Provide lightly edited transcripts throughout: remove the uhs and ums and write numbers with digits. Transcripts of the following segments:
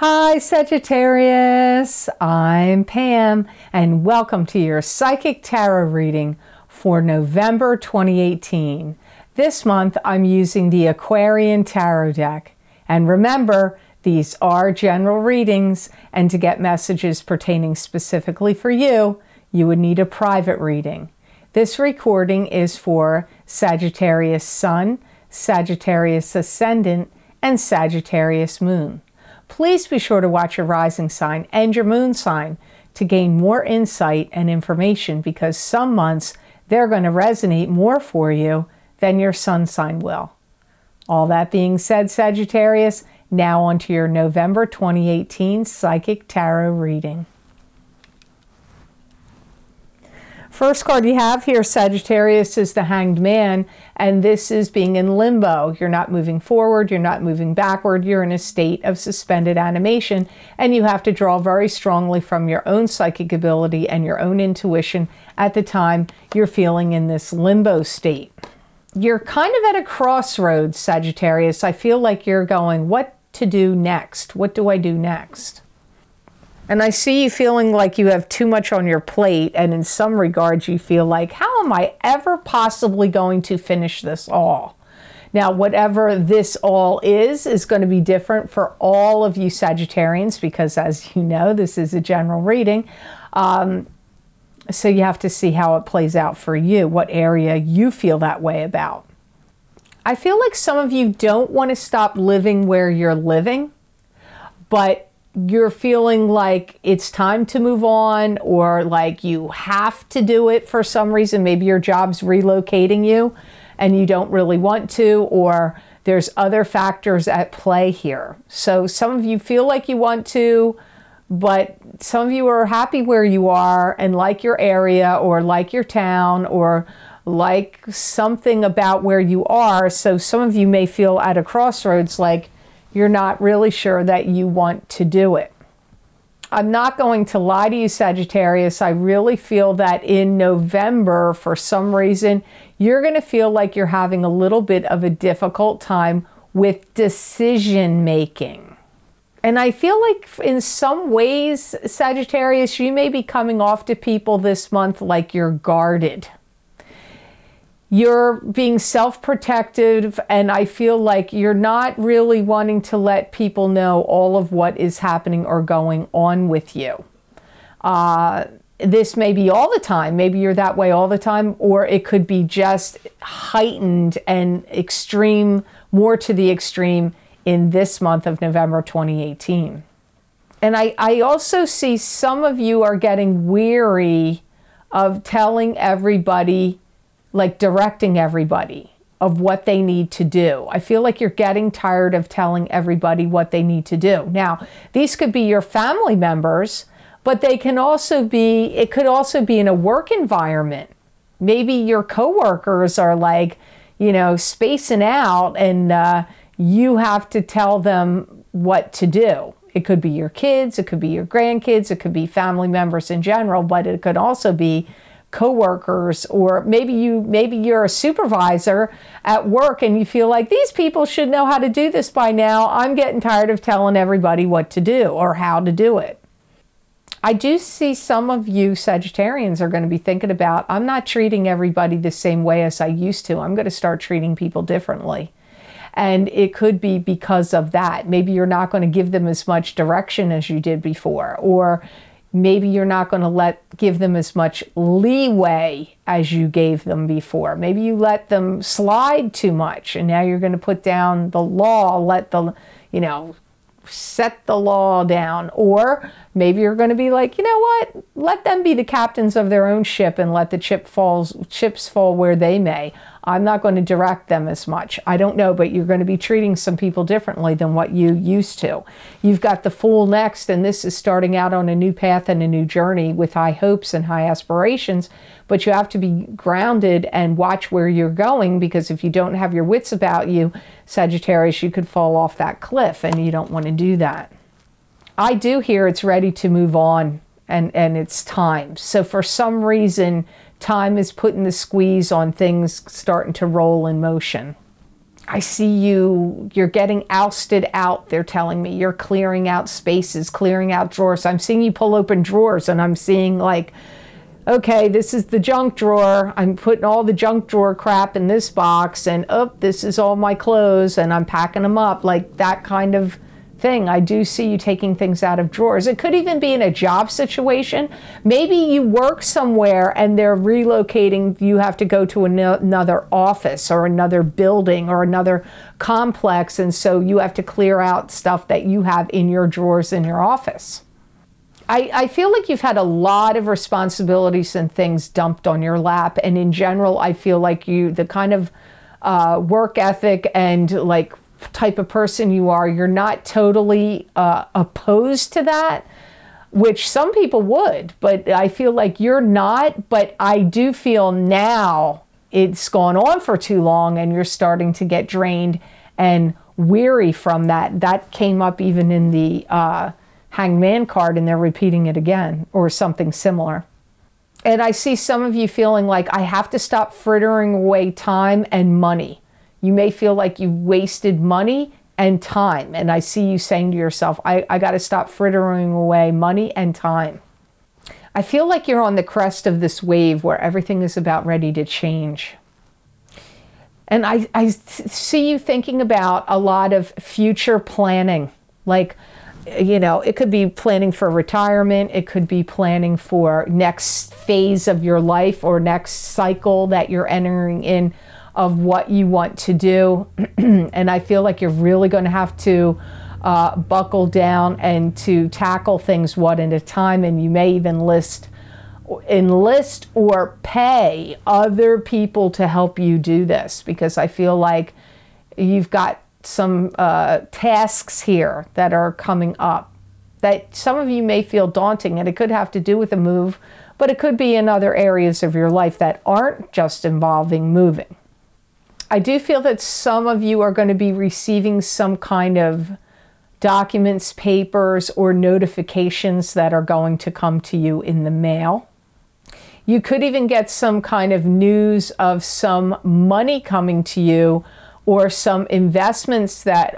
Hi Sagittarius, I'm Pam and welcome to your Psychic Tarot reading for November 2018. This month I'm using the Aquarian Tarot deck. And remember, these are general readings, and to get messages pertaining specifically for you, you would need a private reading. This recording is for Sagittarius Sun, Sagittarius Ascendant, and Sagittarius Moon. Please be sure to watch your rising sign and your moon sign to gain more insight and information, because some months they're going to resonate more for you than your sun sign will. All that being said, Sagittarius, now on to your November 2018 Psychic Tarot reading. First card you have here, Sagittarius, is the Hanged Man, and this is being in limbo. You're not moving forward, you're not moving backward, you're in a state of suspended animation, and you have to draw very strongly from your own psychic ability and your own intuition at the time you're feeling in this limbo state. You're kind of at a crossroads, Sagittarius. I feel like you're going, what to do next? What do I do next? And I see you feeling like you have too much on your plate, and in some regards you feel like, how am I ever possibly going to finish this all? Now, whatever this all is going to be different for all of you Sagittarians, because as you know, this is a general reading. So you have to see how it plays out for you, what area you feel that way about. I feel like some of you don't want to stop living where you're living, but you're feeling like it's time to move on, or like you have to do it for some reason. Maybe your job's relocating you and you don't really want to, or there's other factors at play here. So some of you feel like you want to, but some of you are happy where you are and like your area or like your town or like something about where you are. So some of you may feel at a crossroads, like you're not really sure that you want to do it. I'm not going to lie to you, Sagittarius. I really feel that in November, for some reason, you're going to feel like you're having a little bit of a difficult time with decision making. And I feel like in some ways, Sagittarius, you may be coming off to people this month like you're guarded. You're being self-protective, and I feel like you're not really wanting to let people know all of what is happening or going on with you. This may be all the time. Maybe you're that way all the time, or it could be just heightened and extreme, more to the extreme in this month of November 2018. And I also see some of you are getting weary of telling everybody, like directing everybody of what they need to do. I feel like you're getting tired of telling everybody what they need to do. Now, these could be your family members, but they can also be, it could also be in a work environment. Maybe your coworkers are like, you know, spacing out, and you have to tell them what to do. It could be your kids, it could be your grandkids, it could be family members in general, but it could also be co-workers, or maybe you're a supervisor at work and you feel like these people should know how to do this by now. I'm getting tired of telling everybody what to do or how to do it. I do see some of you Sagittarians are going to be thinking about, I'm not treating everybody the same way as I used to. I'm going to start treating people differently. And it could be because of that. Maybe you're not going to give them as much direction as you did before, or maybe you're not going to give them as much leeway as you gave them before. Maybe you let them slide too much, and now you're going to put down the law, let the, you know, set the law down. Or maybe you're going to be like, you know what, let them be the captains of their own ship and let the chips fall where they may. I'm not going to direct them as much. I don't know, but you're going to be treating some people differently than what you used to. You've got the Fool next, and this is starting out on a new path and a new journey with high hopes and high aspirations, but you have to be grounded and watch where you're going, because if you don't have your wits about you, Sagittarius, you could fall off that cliff, and you don't want to do that. I do hear it's ready to move on, and it's time. So for some reason, time is putting the squeeze on things starting to roll in motion. I see you're getting ousted out, they're telling me. You're clearing out spaces, clearing out drawers. I'm seeing you pull open drawers, and I'm seeing like, okay, this is the junk drawer. I'm putting all the junk drawer crap in this box, and oh, this is all my clothes, and I'm packing them up, like that kind of thing. I do see you taking things out of drawers. It could even be in a job situation. Maybe you work somewhere and they're relocating. You have to go to another office or another building or another complex, and so you have to clear out stuff that you have in your drawers in your office. I feel like you've had a lot of responsibilities and things dumped on your lap, and in general, I feel like the kind of work ethic and like type of person you are, you're not totally opposed to that, which some people would, but I feel like you're not. But I do feel now it's gone on for too long and you're starting to get drained and weary from that. That came up even in the Hangman card, and they're repeating it again, or something similar. And I see some of you feeling like, I have to stop frittering away time and money. You may feel like you've wasted money and time. And I see you saying to yourself, I got to stop frittering away money and time. I feel like you're on the crest of this wave where everything is about ready to change. And I see you thinking about a lot of future planning. Like, you know, it could be planning for retirement. It could be planning for next phase of your life or next cycle that you're entering in of what you want to do. And I feel like you're really going to have to buckle down and to tackle things one at a time. And you may even enlist or pay other people to help you do this, because I feel like you've got some tasks here that are coming up that some of you may feel daunting, and it could have to do with a move, but it could be in other areas of your life that aren't just involving moving. I do feel that some of you are going to be receiving some kind of documents, papers, or notifications that are going to come to you in the mail. You could even get some kind of news of some money coming to you, or some investments that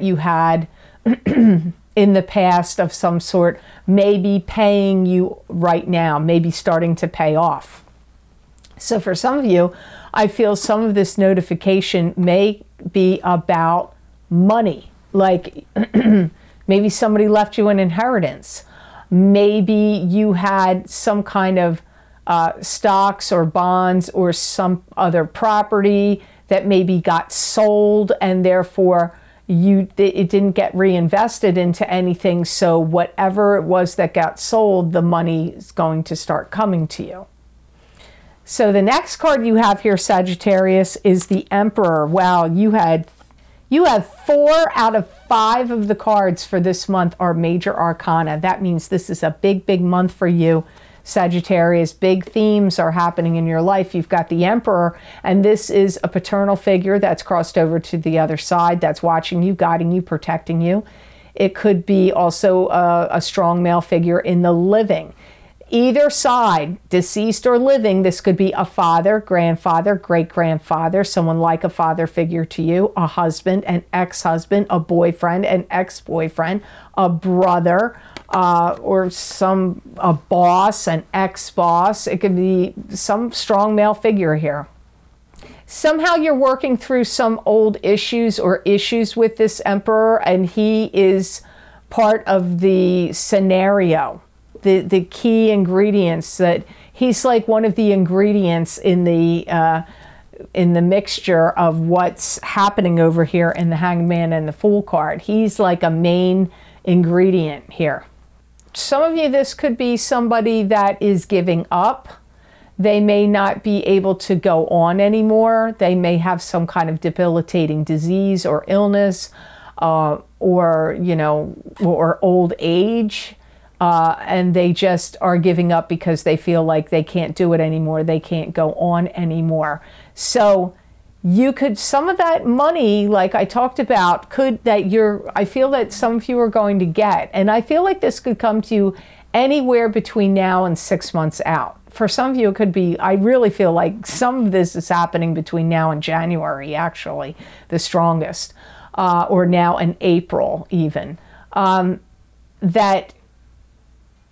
you had in the past of some sort, maybe paying you right now, maybe starting to pay off. So for some of you, I feel some of this notification may be about money. Like maybe somebody left you an inheritance. Maybe you had some kind of stocks or bonds or some other property that maybe got sold, and therefore it didn't get reinvested into anything. So whatever it was that got sold, the money is going to start coming to you. So the next card you have here, Sagittarius, is the Emperor. Wow, you have 4 out of 5 of the cards for this month are major arcana. That means this is a big, big month for you, Sagittarius. Big themes are happening in your life. You've got the Emperor, and this is a paternal figure that's crossed over to the other side, that's watching you, guiding you, protecting you. It could be also a strong male figure in the living. Either side, deceased or living, this could be a father, grandfather, great-grandfather, someone like a father figure to you, a husband, an ex-husband, a boyfriend, an ex-boyfriend, a brother, or a boss, an ex-boss. It could be some strong male figure here. Somehow you're working through some old issues or issues with this Emperor, and he is part of the scenario. The key ingredients, that he's like one of the ingredients in the mixture of what's happening over here in the Hangman and the Fool card. He's like a main ingredient here. Some of you, this could be somebody that is giving up. They may not be able to go on anymore. They may have some kind of debilitating disease or illness, or old age. And they just are giving up because they feel like they can't do it anymore. They can't go on anymore. So you could, some of that money, like I talked about, I feel that some of you are going to get, and I feel like this could come to you anywhere between now and 6 months out. For some of you, it could be, I really feel like some of this is happening between now and January, actually, the strongest, or now and April even. That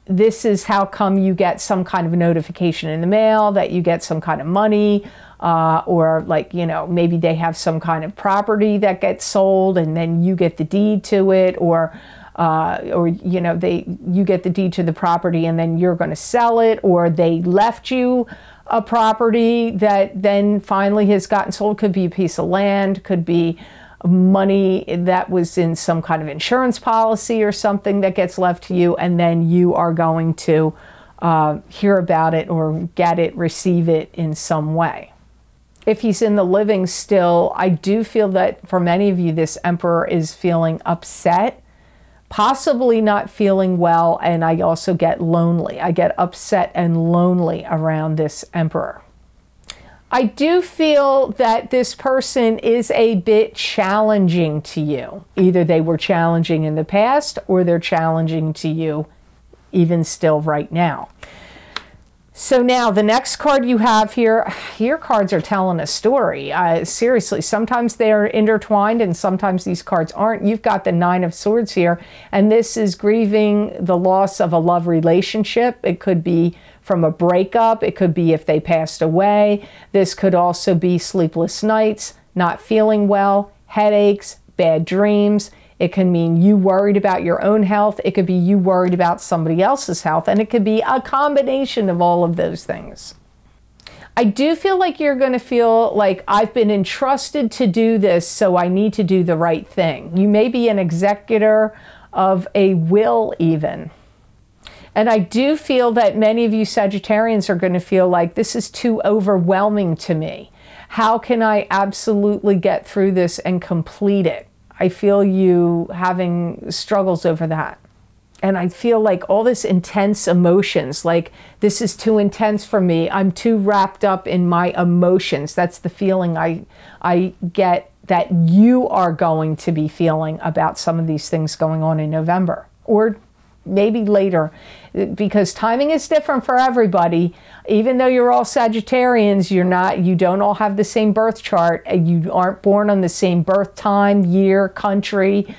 this is how come you get some kind of notification in the mail, that you get some kind of money, or like, you know, maybe they have some kind of property that gets sold and then you get the deed to it, or you know, you get the deed to the property and then you're going to sell it, or they left you a property that then finally has gotten sold. Could be a piece of land, could be money that was in some kind of insurance policy or something that gets left to you, and then you are going to hear about it or get it, receive it in some way. If he's in the living still, I do feel that for many of you, this Emperor is feeling upset, possibly not feeling well, and I also get lonely. I get upset and lonely around this Emperor. I do feel that this person is a bit challenging to you. Either they were challenging in the past or they're challenging to you even still right now. So now the next card you have here, your cards are telling a story. Seriously, sometimes they are intertwined and sometimes these cards aren't. You've got the Nine of Swords here, and this is grieving the loss of a love relationship. It could be from a breakup. It could be if they passed away. This could also be sleepless nights, not feeling well, headaches, bad dreams. It can mean you worried about your own health. It could be you worried about somebody else's health. And it could be a combination of all of those things. I do feel like you're going to feel like I've been entrusted to do this, so I need to do the right thing. You may be an executor of a will even. And I do feel that many of you Sagittarians are going to feel like this is too overwhelming to me. How can I absolutely get through this and complete it? I feel you having struggles over that. And I feel like all this intense emotions, like this is too intense for me. I'm too wrapped up in my emotions. That's the feeling I get that you are going to be feeling about some of these things going on in November, or maybe later, because timing is different for everybody. Even though you're all Sagittarians, you don't all have the same birth chart, and you aren't born on the same birth time, year, country,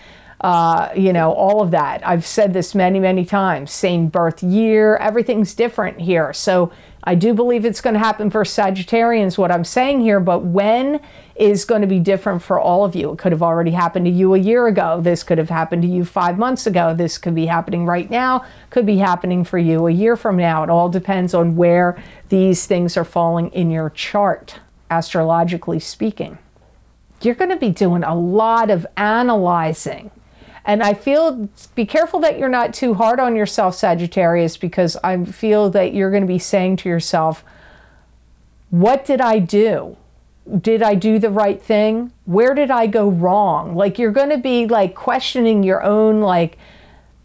you know, all of that. I've said this many, many times. Same birth year, everything's different here. So I do believe it's going to happen for Sagittarians, what I'm saying here, but when is going to be different for all of you. It could have already happened to you a year ago. This could have happened to you 5 months ago. This could be happening right now, could be happening for you a year from now. It all depends on where these things are falling in your chart, astrologically speaking. You're going to be doing a lot of analyzing. And I feel, be careful that you're not too hard on yourself, Sagittarius, because I feel that you're going to be saying to yourself, what did I do? Did I do the right thing? Where did I go wrong? Like, you're going to be like questioning your own, like,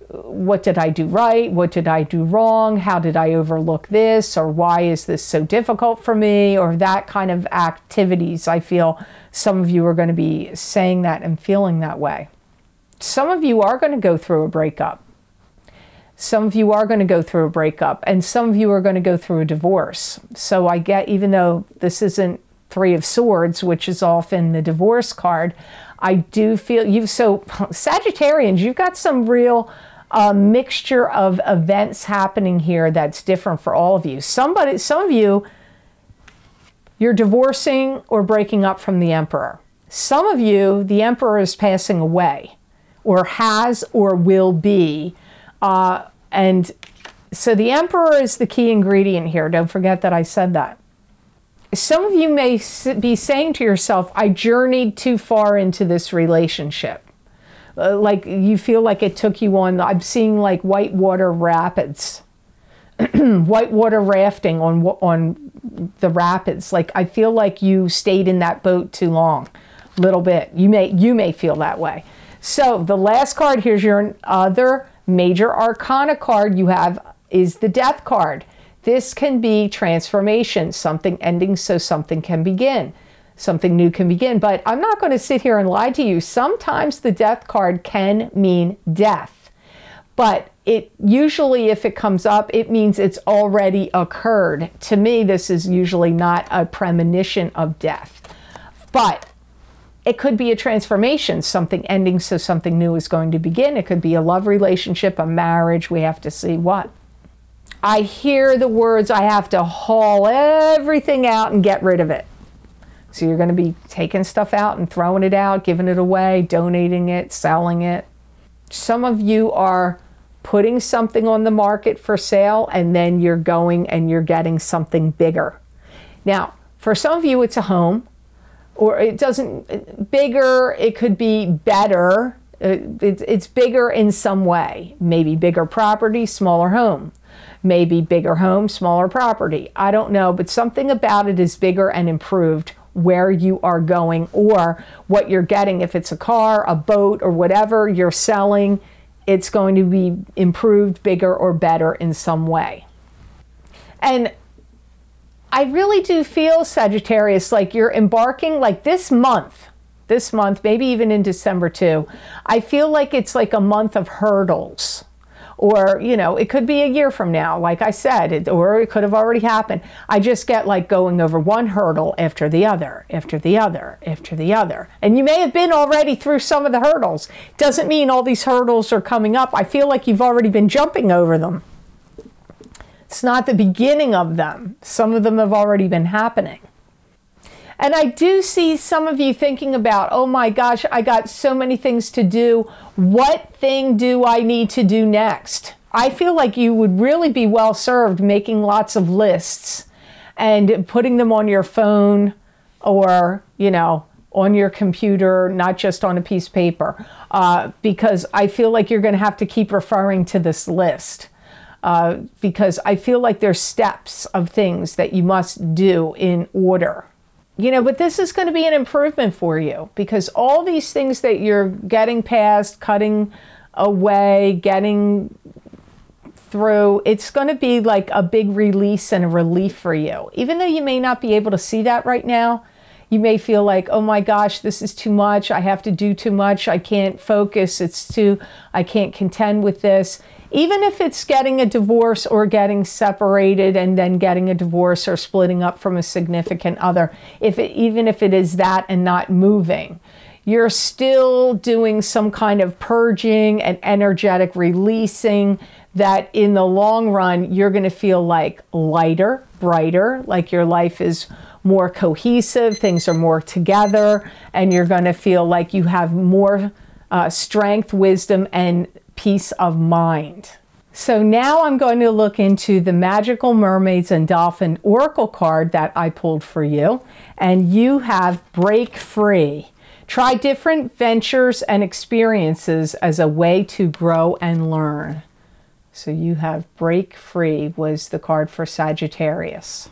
what did I do right? What did I do wrong? How did I overlook this? Or why is this so difficult for me? Or that kind of activities. I feel some of you are going to be saying that and feeling that way. Some of you are going to go through a breakup. Some of you are going to go through a breakup, and some of you are going to go through a divorce. So I get, even though this isn't Three of Swords, which is often the divorce card, I do feel you. So Sagittarians, you've got some real mixture of events happening here that's different for all of you. Some of you, you're divorcing or breaking up from the Emperor. Some of you, the Emperor is passing away, or has or will be. And so the Emperor is the key ingredient here. Don't forget that I said that. Some of you may be saying to yourself, I journeyed too far into this relationship. Like you feel like it took you on, I'm seeing like whitewater rapids, whitewater rafting on the rapids. Like I feel like you stayed in that boat too long, a little bit. You may feel that way. So the last card, here's your other major arcana card you have, is the Death card. This can be transformation, something ending so something can begin. Something new can begin. But I'm not going to sit here and lie to you. Sometimes the Death card can mean death. But it usually, if it comes up, it means it's already occurred. To me, this is usually not a premonition of death, but it could be a transformation, something ending so something new is going to begin. It could be a love relationship, a marriage. We have to see what. I hear the words, I have to haul everything out and get rid of it. So you're going to be taking stuff out and throwing it out, giving it away, donating it, selling it. Some of you are putting something on the market for sale, and then you're going and you're getting something bigger. Now, for some of you, it's a home, or it doesn't, bigger, it could be better. It's bigger in some way. Maybe bigger property, smaller home. Maybe bigger home, smaller property. I don't know, but something about it is bigger and improved where you are going or what you're getting. If it's a car, a boat, or whatever you're selling, it's going to be improved, bigger, or better in some way. And I really do feel, Sagittarius, like you're embarking, like this month, maybe even in December too, I feel like it's like a month of hurdles. Or, you know, it could be a year from now, like I said, or it could have already happened. I just get like going over one hurdle after the other, after the other, after the other. And you may have been already through some of the hurdles. Doesn't mean all these hurdles are coming up. I feel like you've already been jumping over them. It's not the beginning of them. Some of them have already been happening. And I do see some of you thinking about, oh my gosh, I got so many things to do. What thing do I need to do next? I feel like you would really be well served making lots of lists and putting them on your phone or, you know, on your computer, not just on a piece of paper, because I feel like you're going to have to keep referring to this list. Because I feel like there's steps of things that you must do in order. You know, but this is going to be an improvement for you because all these things that you're getting past, cutting away, getting through, it's going to be like a big release and a relief for you. Even though you may not be able to see that right now, you may feel like, oh my gosh, this is too much. I have to do too much. I can't focus. I can't contend with this. Even if it's getting a divorce or getting separated and then getting a divorce or splitting up from a significant other, even if it is that and not moving, you're still doing some kind of purging and energetic releasing that in the long run, you're going to feel like lighter, brighter, like your life is more cohesive, things are more together, and you're going to feel like you have more strength, wisdom, and peace of mind. So now I'm going to look into the Magical Mermaids and Dolphin Oracle card that I pulled for you. And you have Break Free. Try different ventures and experiences as a way to grow and learn. So you have Break Free was the card for Sagittarius.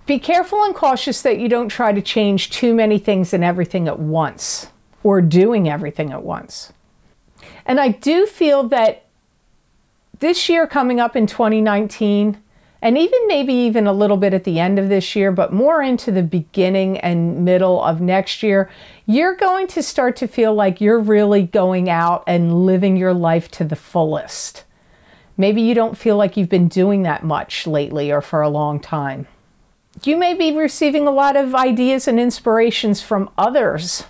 Be careful and cautious that you don't try to change too many things and everything at once, or doing everything at once. And I do feel that this year coming up in 2019, and maybe even a little bit at the end of this year, but more into the beginning and middle of next year, you're going to start to feel like you're really going out and living your life to the fullest. Maybe you don't feel like you've been doing that much lately or for a long time. You may be receiving a lot of ideas and inspirations from others.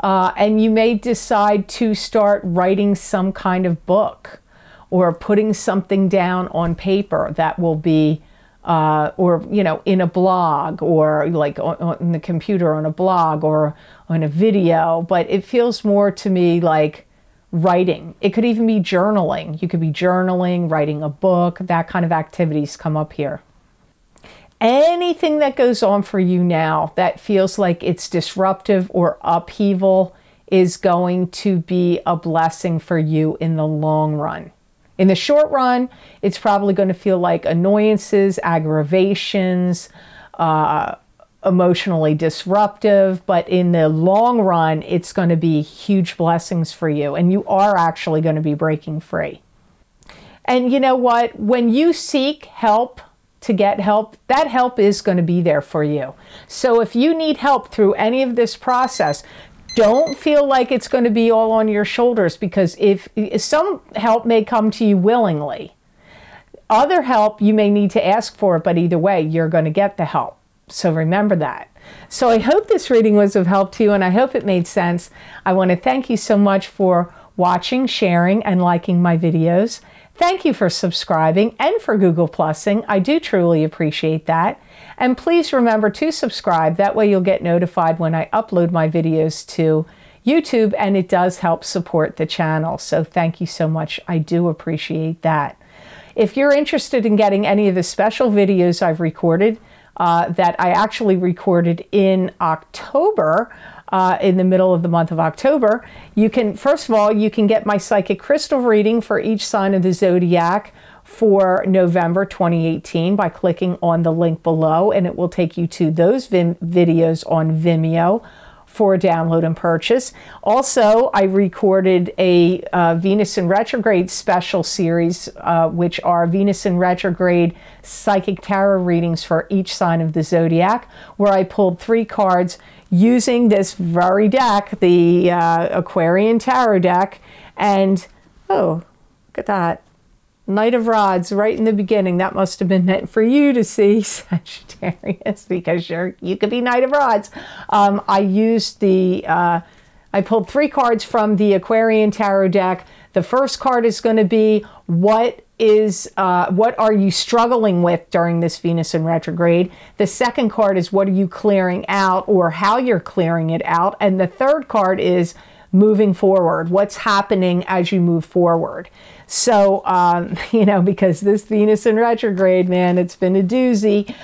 And you may decide to start writing some kind of book or putting something down on paper that will be, or, you know, in a blog or like on the computer on a blog or on a video. But it feels more to me like writing. It could even be journaling. You could be journaling, writing a book, that kind of activities come up here. Anything that goes on for you now that feels like it's disruptive or upheaval is going to be a blessing for you in the long run. In the short run, it's probably going to feel like annoyances, aggravations, emotionally disruptive, but in the long run, it's going to be huge blessings for you, and you are actually going to be breaking free. And you know what? When you seek help, to get help, that help is going to be there for you. So if you need help through any of this process, Don't feel like it's going to be all on your shoulders, because if some help may come to you willingly, other help you may need to ask for, but either way, you're going to get the help. So remember that. So I hope this reading was of help to you, and I hope it made sense. I want to thank you so much for watching, sharing, and liking my videos. Thank you for subscribing and for Google Plusing. I do truly appreciate that. And please remember to subscribe. That way you'll get notified when I upload my videos to YouTube, and it does help support the channel. So thank you so much. I do appreciate that. If you're interested in getting any of the special videos I've recorded, that I actually recorded in October, in the middle of the month of October, you can, first of all, you can get my psychic crystal reading for each sign of the zodiac for November 2018 by clicking on the link below, and it will take you to those videos on Vimeo for download and purchase. Also, I recorded a Venus in retrograde special series, which are Venus in retrograde psychic tarot readings for each sign of the zodiac, where I pulled 3 cards using this very deck, the Aquarian Tarot deck. And oh, look at that. Knight of Rods right in the beginning. That must have been meant for you to see, Sagittarius, because you could be Knight of Rods. I used the, I pulled 3 cards from the Aquarian Tarot deck. The first card is going to be what are you struggling with during this Venus in retrograde? The second card is what are you clearing out, or how you're clearing it out? And the third card is moving forward. What's happening as you move forward? So, you know, because this Venus in retrograde, man, it's been a doozy.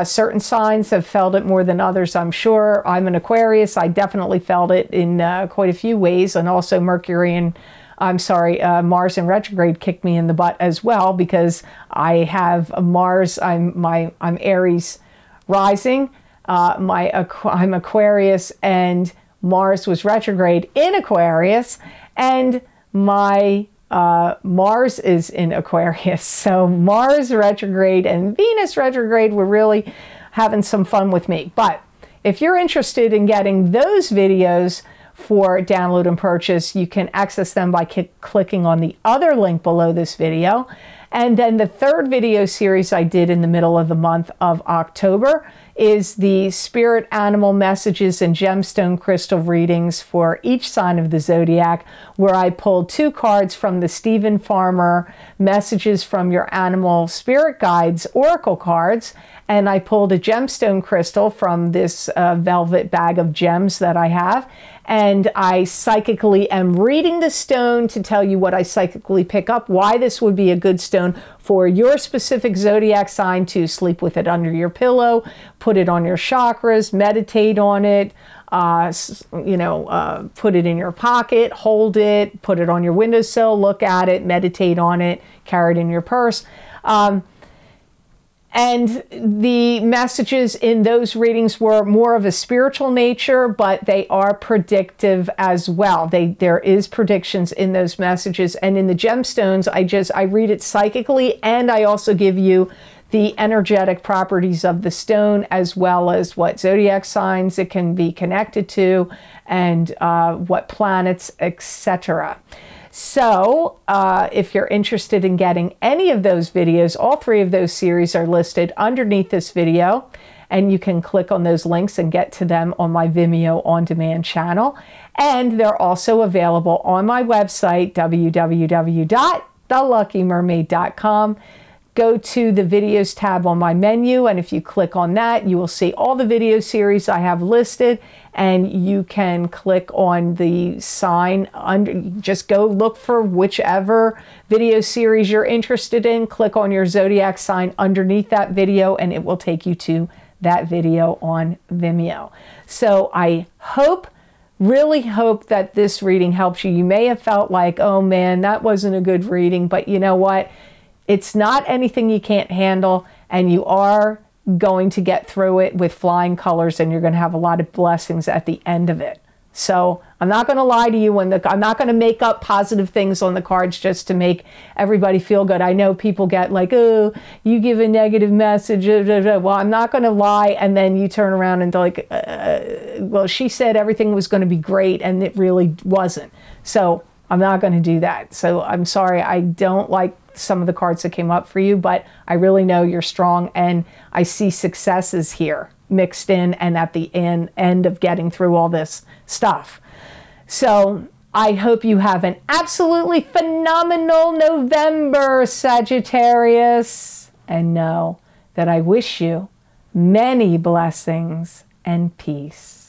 Certain signs have felt it more than others, I'm sure. I'm an Aquarius. I definitely felt it in quite a few ways. And also Mercury and, Mars in retrograde kicked me in the butt as well, because I have Mars, I'm Aries rising. I'm Aquarius, and Mars was retrograde in Aquarius, and my Mars is in Aquarius. So Mars retrograde and Venus retrograde were really having some fun with me. But if you're interested in getting those videos for download and purchase, you can access them by clicking on the other link below this video. And then the third video series I did in the middle of the month of October is the spirit animal messages and gemstone crystal readings for each sign of the zodiac, where I pulled 2 cards from the Stephen Farmer Messages from Your Animal Spirit Guides Oracle cards, and I pulled a gemstone crystal from this velvet bag of gems that I have. And I psychically am reading the stone to tell you what I psychically pick up, why this would be a good stone for your specific zodiac sign to sleep with it under your pillow, put it on your chakras, meditate on it, put it in your pocket, hold it, put it on your windowsill, look at it, meditate on it, carry it in your purse. And the messages in those readings were more of a spiritual nature, but they are predictive as well. There is predictions in those messages. And in the gemstones, I read it psychically, and I also give you the energetic properties of the stone, as well as what zodiac signs it can be connected to, and what planets, etc. So if you're interested in getting any of those videos, all 3 of those series are listed underneath this video, and you can click on those links and get to them on my Vimeo on-demand channel. And they're also available on my website, www.theluckymermaid.com. Go to the videos tab on my menu, and if you click on that, you will see all the video series I have listed, and you can click on the sign under. Just go look for whichever video series you're interested in, click on your zodiac sign underneath that video, and it will take you to that video on Vimeo. So I really hope that this reading helps you. You may have felt like, oh man, that wasn't a good reading, but you know what? It's not anything you can't handle, and you are going to get through it with flying colors, and you're going to have a lot of blessings at the end of it. So I'm not going to lie to you. I'm not going to make up positive things on the cards just to make everybody feel good. I know people get like, oh, you give a negative message. Well, I'm not going to lie. And then you turn around and like, well, she said everything was going to be great and it really wasn't. So I'm not going to do that. So I'm sorry. I don't like some of the cards that came up for you, but I really know you're strong, and I see successes here mixed in and at the end of getting through all this stuff. So I hope you have an absolutely phenomenal November, Sagittarius, and know that I wish you many blessings and peace.